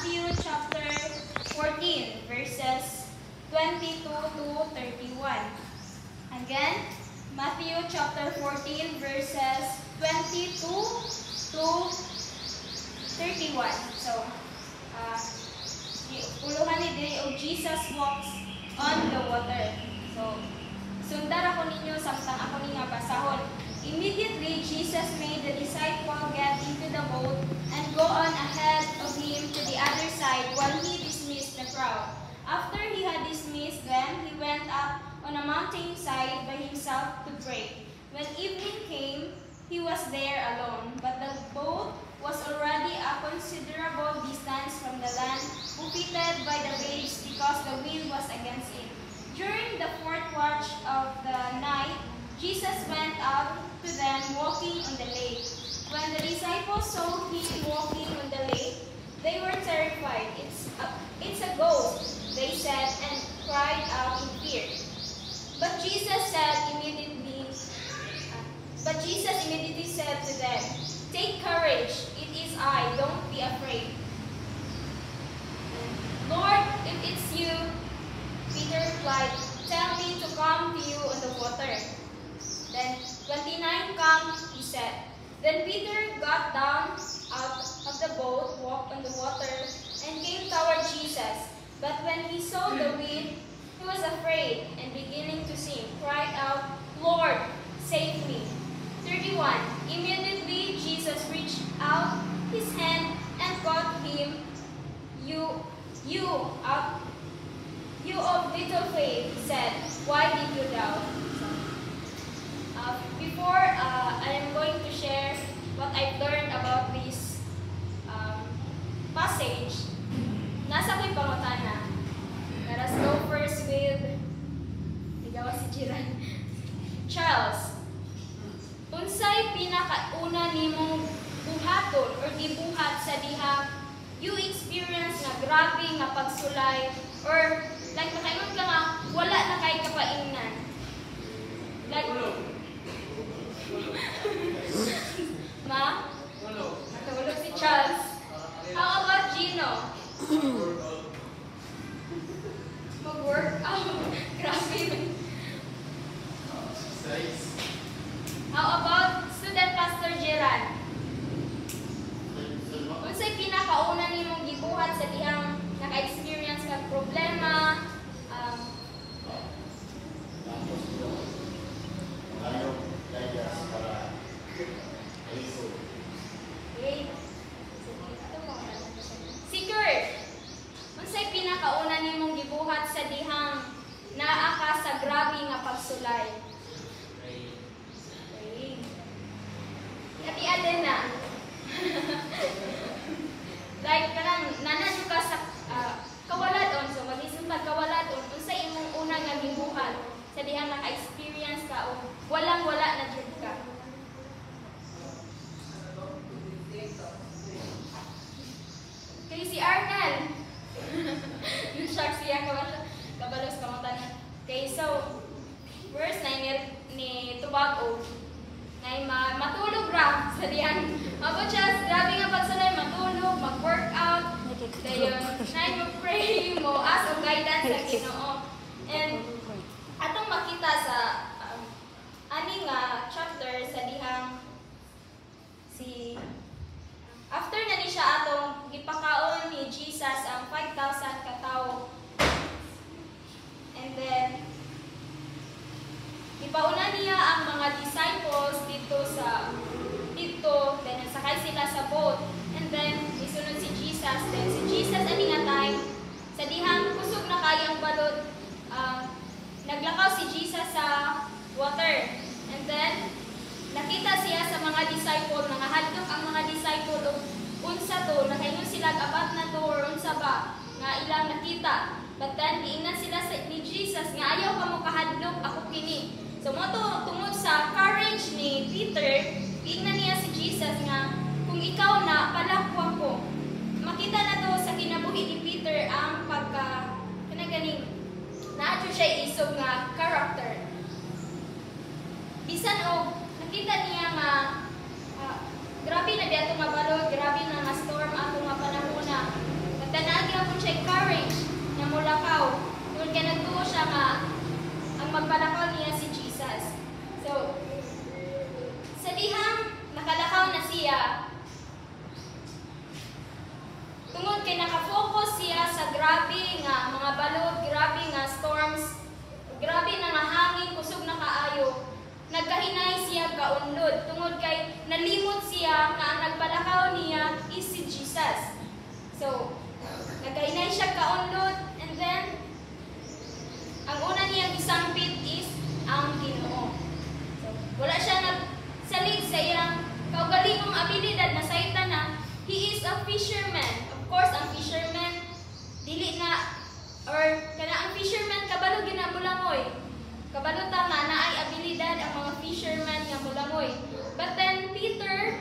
Matthew chapter 14, verses 22 to 31. Again, Matthew chapter 14, verses 22 to 31. So, uluhan ni diri og Jesus walks on the water. So, sundar ako ninyo samtang ako ni nga basahon. Immediately, Jesus made the disciple get into the boat and go on ahead of him to the other side while he dismissed the crowd. After he had dismissed them, he went up on a mountainside by himself to pray. When evening came, he was there alone, but the boat was already a considerable distance from the land, buffeted by the waves because the wind was against it. During the fourth watch of the night, Jesus went out to them walking on the lake. When the disciples saw him walking on the lake, they were terrified. It's a ghost, they said, and cried out in fear. But Jesus immediately said to them, "Take courage, it is I, don't be afraid." "Lord, if it's you," Peter replied, "tell me to come to you on the water." Then 29, "Come," he said. Then Peter got down out of the boat, walked on the water, and came toward Jesus. But when he saw the wind, he was afraid, and beginning to sink, cried out, "Lord, save me." 31. Immediately Jesus reached out his hand and caught him. You of little faith," he said, "why did you doubt?" Before I am going to share what I've learned about this passage, nasa ko'y pangutana. Let us go first with Charles. Unsay pinakauna nimong buhaton or gibuhat sa diha you experience nga grabe nga pagsulay or like makaingon ka nga wala na kay kapaingnan? Like Ma? Natulog si Charles. How about Gino? Mag-workout. Grabe. How about student Pastor Geran? Unsay pinakauna nimong gibuhat sa dihang naka-experience kag problema? Si Kurt, unsay pinakauna nimong gibuhat sa dihang naa ka sa grabe nga pagsulay? Praying. Ati Alena. Like kanang nanadyo ka sa kawaladon, so mag-isuntag kawaladon, unsay imong una nga gibuhat sa dihang naka-experience ka o walang-wala na jud ka? Kay si Arnel. Nag-shock siya kabalos kamutan. Okay, so first na ni Tobago na matulog ra sa diyan. Mabot siya, grabe nga pagsulay, matulog, mag-workout, dayon, na mag-pray mo, ask of guidance sa Ginoo. And atong makita sa aning chapter sa dihang after na ni siya atong gipakaon ni Jesus ang 5,000 ka tawo. And then ipauna niya ang mga disciples dito, then nasakay sila sa boat. And then isunod si Jesus. Then si Jesus ani nga time sa dihang kusog na kayang balod, naglakaw si Jesus sa water. And then nakita siya sa mga disciple, nangahadlok ang mga disciple og unsa to, nakaingon sila abat na to or unsa ba nga ilang nakita. But then giingnan sila ni Jesus nga ayaw ka mo kahadlok, ako kini. So mo to tungod sa courage ni Peter, giingnan niya si Jesus nga kung ikaw na palakwa ko. Makita na to sa kinabuhi ni Peter ang pagka kanaganing naadto siya isog nga character. Bisan og nakita niya nga grabe na di ato nga balod, grabe na nga storm ato nga panahon na. But then siya courage nga mulakaw. Tungod kay nagtuo siya nga ang magbalakaw niya si Jesus. So, sa dihang nakalakaw na siya, tungod kay nakafocus siya sa grabe nga mga balod, grabe nga storms, grabe na nga hangin, kusog na kaayo, nagkahinay siya kaunlod. Tungod kay nalimot siya nga ang nagbalakaw niya is si Jesus. So, nagkahinay siya kaunlod, and then, ang una niyang isampit is ang Ginoo. So, wala siya nagsalig sa iyang kaugalingong abilidad na sayta na he is a fisherman. Of course, ang fisherman dili na or kana ang fisherman kabalo gina mulangoy. Kabalo ta nga na ay abilidad ang mga fisherman nga mulangoy. But then Peter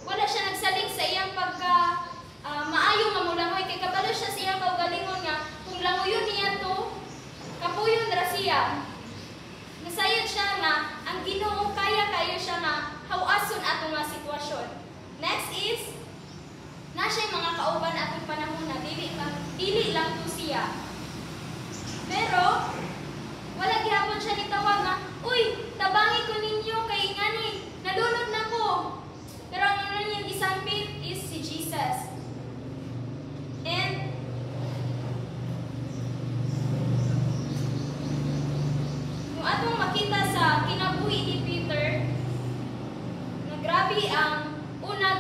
wala siya nagsalig sa iyang pagka maayo nga mulangoy kay kabalo siya sa iyang kaugalingon nga kung langoyon niya to kapuyon ra siya. Nasayod siya nga ang Ginoo kaya kayo siya nga hawason ato nga sitwasyon. Next is na siya mga kauban atong panahon na dili lang to siya. Pero wala gihapon siya nitawag nga, uy, tabangi ko ninyo kay ngani nalunod na ko. Pero ang ano niyang isampit is si Jesus. And kung atong makita sa kinabuhi ni Peter, na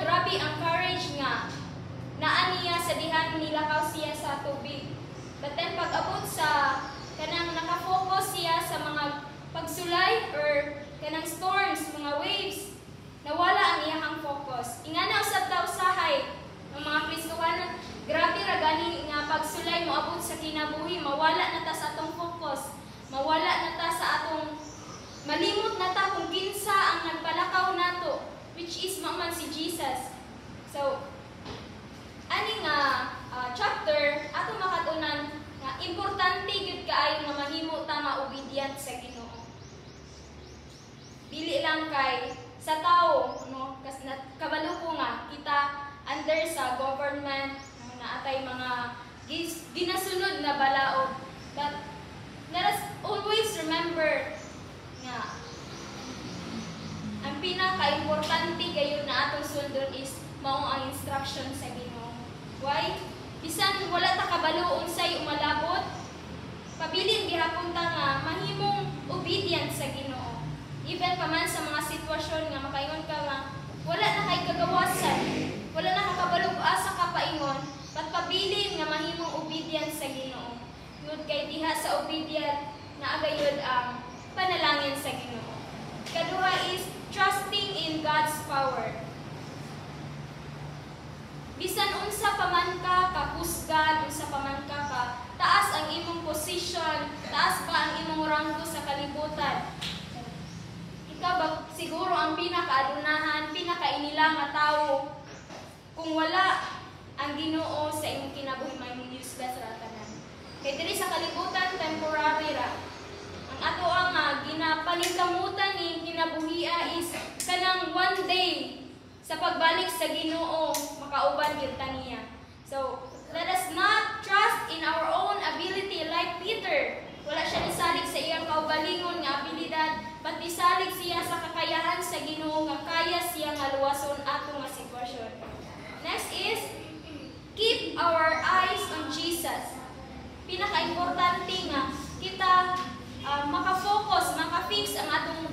grabe ang courage nga naa niya sa dihan nilakaw siya sa tubig. But then pag-abot sa kanang nakafocus siya sa mga pagsulay or kanang storms, mga waves, nawala ang iyang focus. Ingana usab ta usahay ng mga Kristohanon, grabe ra gani nga pagsulay moabot sa kinabuhi, mawala na ta sa atong focus, mawala na ta sa atong malimot na ta kung kinsa ang nagpalakaw nato, which is man si Jesus. So, ani nga chapter ato makatunan nga importante gyud kaayo nga mahimo ta nga obedient sa Ginoo. Dili lang kay sa tao, no, kasi kabalo ko nga kita under sa government na atay mga ginasunod na balaod. But let us always remember nga ang pinaka-importante gayon na atong sundon is mao ang instruction sa Ginoo. Why? Bisan wala ta kabalo unsay umalabot, pabilin gihapon ta nga mahimong obedient sa Ginoo. Even pa man sa mga sitwasyon nga makaingon ka nga wala na kay kagawasan, wala na kakabalo asa ka paingon, but pabilin nga mahimong obedient sa Ginoo. Ngud kay diha sa obedient na agayod ang panalangin sa Ginoo. Kaduha is trusting in God's power. Bisan unsa pa man ka kahusgan, unsa pa man ka taas ang imong position, taas pa ang imong ranggo sa kalibutan. Ikaw ba siguro ang pinakaadunahan, pinakainila nga tawo kung wala ang Ginoo sa imong kinabuhi may useless ra tanan. Kay diri sa kalibutan temporary ra. Ang ato ang ginapaningkamutan ni kinabuhia is kanang one day sa pagbalik sa Ginoo makauban gyud ta niya. So, let us not trust in our own ability like Peter. Wala siya nisalig sa iyang kaugalingon nga abilidad, but nisalig siya sa kakayahan sa Ginoo nga kaya siya nga luwason ato nga sitwasyon. Next is keep our eyes on Jesus. Pinaka-importante nga kita maka-focus, maka-fix ang atong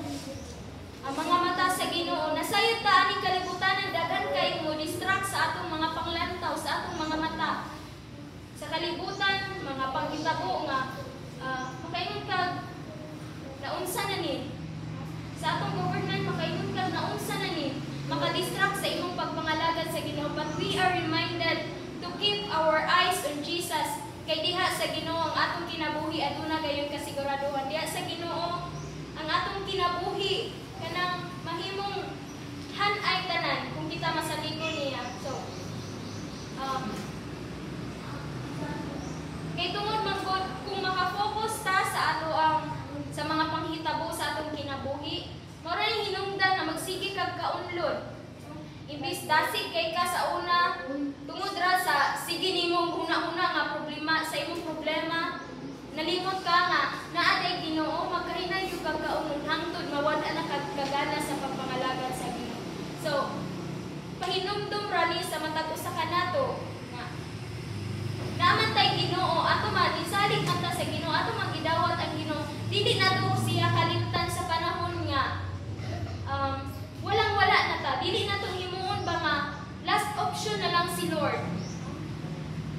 mga mata sa Ginoo. Nasayod ta aning kalibutan daghan kay mo distract sa atong mga panglantaw, sa atong mga mata. Sa kalibutan, mga panghitabo nga makaingon ka naunsa na ni. Sa atong government makaingon ka naunsa na ni. Maka-distract sa imong pagpangalagad sa Ginoo. But we are reminded to keep our eyes on Jesus. Kay diha sa Ginoo ang atong kinabuhi aduna gayon kasiguraduhan. Diha sa Ginoo ang atong kinabuhi kanang mahimong hanay tanan kung kita masalikon niya. So, kay tungod man gud kung maka-focus ta sa ato sa mga panghitabo sa atong kinabuhi, mao ray hinungdan na magsige kag kaunlod. Imbis dasig kay ka sa una tungod ra sa sige nimo problema, nalimot ka nga, naaday Ginoo, magkahinay yung kagkaunong hangtod, mawala na kagana sa pagpangalagan sa Ginoo. So, pahinumdum rani sa matag usa ka nato nga naman tay Ginoo ato magisalig man ta sa Ginoo ato magidawat ang Ginoo dili nato siya kalimtan sa panahon nga walang wala na ta dili nato himuon ba nga last option na lang si Lord.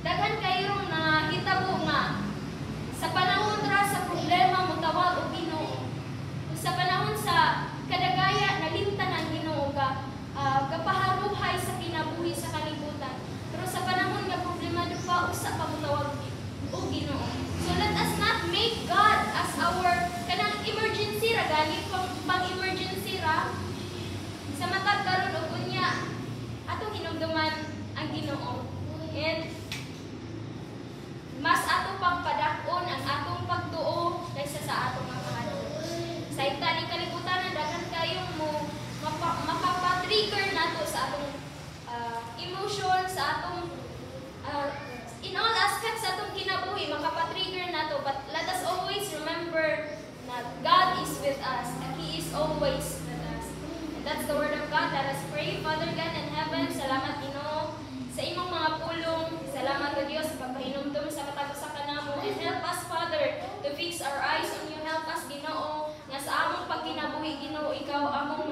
Daghan kayong nahitabo nga sa panahon ra sa problema mo tawag og Ginoo. Sa panahon sa kadagaya nalimtan ang Ginoo ka kapaharuhay sa kinabuhi sa kalibutan. Pero sa panahon nga problema do pa usa pa mutawag og Ginoo. So let us not make God as our kanang emergency ra gani pang emergency ra sa matag karon og unya atong hinumduman ang Ginoo. And mas ato pang padak-on ang atong pagtuo kaysa sa atong mga sa itaning kalibutan daghan kayong mo makapatrigger nato sa atong emotion, sa atong in all aspects sa atong kinabuhi, makapatrigger nato. But let us always remember that God is with us, that He is always with us. And that's the word of God. Let us pray. Father God in heaven, salamat Ginoo sa imong mga pulong. Salamat o Diyos sa pagpahinumdum sa matag usa ka namo. And help us, Father, to fix our eyes on you. Help us, Ginoo, nga sa among pagkinabuhi, Ginoo, ikaw among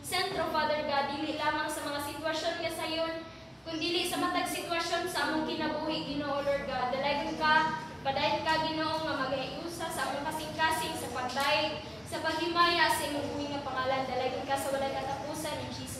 sentro, Father God, dili lamang sa mga sitwasyon nga sayon, kundi sa matag sitwasyon sa among kinabuhi, Ginoo, Lord God. Dalayon ka, padayon ka, Ginoo, nga mag-iusa sa among kasing-kasing, sa pagdayeg, sa paghimaya sa imong buhi nga pangalan. Dalayon ka sa walang katapusan in Jesus.